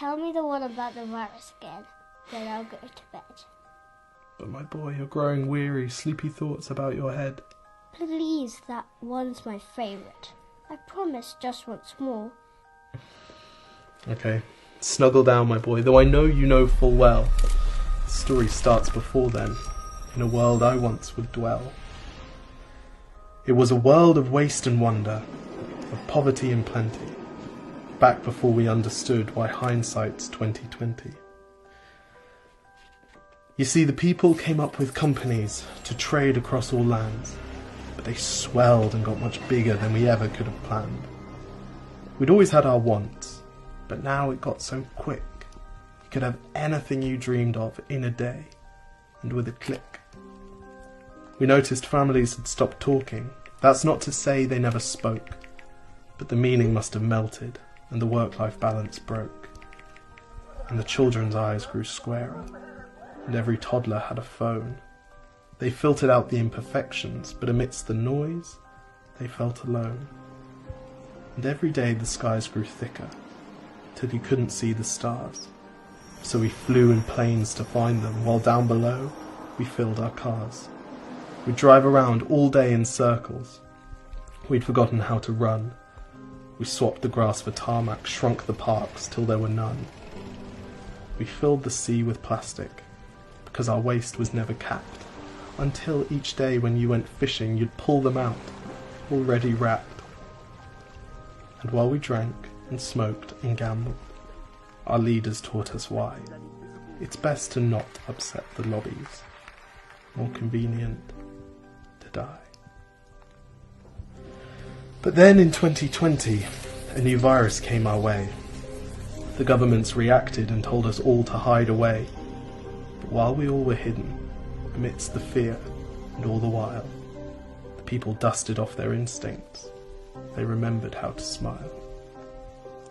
Tell me the one about the virus again, then I'll go to bed. But my boy, you're growing weary, sleepy thoughts about your head. Please, that one's my favourite. I promise just once more. Okay, snuggle down, my boy, though I know you know full well. The story starts before then, in a world I once would dwell. It was a world of waste and wonder, of poverty and plenty, back before we understood why hindsight's 2020. You see, the people came up with companies to trade across all lands, but they swelled and got much bigger than we ever could have planned. We'd always had our wants, but now it got so quick. You could have anything you dreamed of in a day, and with a click. We noticed families had stopped talking. That's not to say they never spoke, but the meaning must have melted, and the work-life balance broke. And the children's eyes grew squarer, and every toddler had a phone. They filtered out the imperfections, but amidst the noise, they felt alone. And every day the skies grew thicker, till you couldn't see the stars. So we flew in planes to find them, while down below we filled our cars. We'd drive around all day in circles. We'd forgotten how to run. We swapped the grass for tarmac, shrunk the parks till there were none. We filled the sea with plastic, because our waste was never capped, until each day when you went fishing you'd pull them out, already wrapped. And while we drank and smoked and gambled, our leaders taught us why. It's best to not upset the lobbies. More convenient to die. But then in 2020, a new virus came our way. The governments reacted and told us all to hide away. But while we all were hidden, amidst the fear and all the while, the people dusted off their instincts. They remembered how to smile.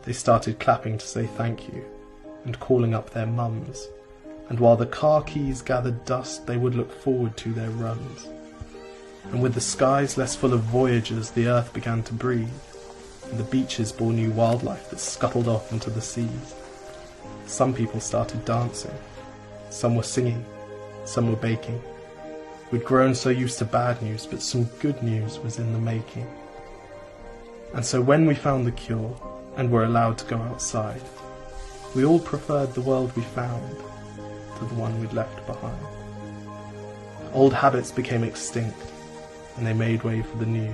They started clapping to say thank you, and calling up their mums. And while the car keys gathered dust, they would look forward to their runs. And with the skies less full of voyagers, the earth began to breathe, and the beaches bore new wildlife that scuttled off into the seas. Some people started dancing, some were singing, some were baking. We'd grown so used to bad news, but some good news was in the making. And so when we found the cure, and were allowed to go outside, we all preferred the world we found to the one we'd left behind. Old habits became extinct, and they made way for the new,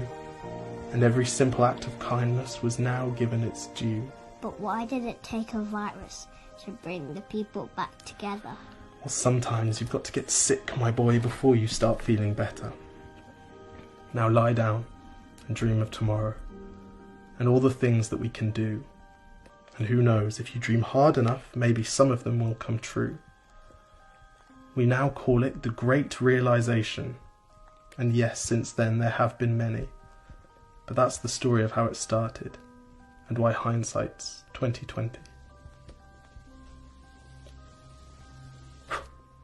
and every simple act of kindness was now given its due. But why did it take a virus to bring the people back together? Well, sometimes you've got to get sick, my boy, before you start feeling better. Now lie down and dream of tomorrow, and all the things that we can do. And who knows, if you dream hard enough, maybe some of them will come true. We now call it the Great Realization. And yes, since then there have been many. But that's the story of how it started, and why hindsight's 2020.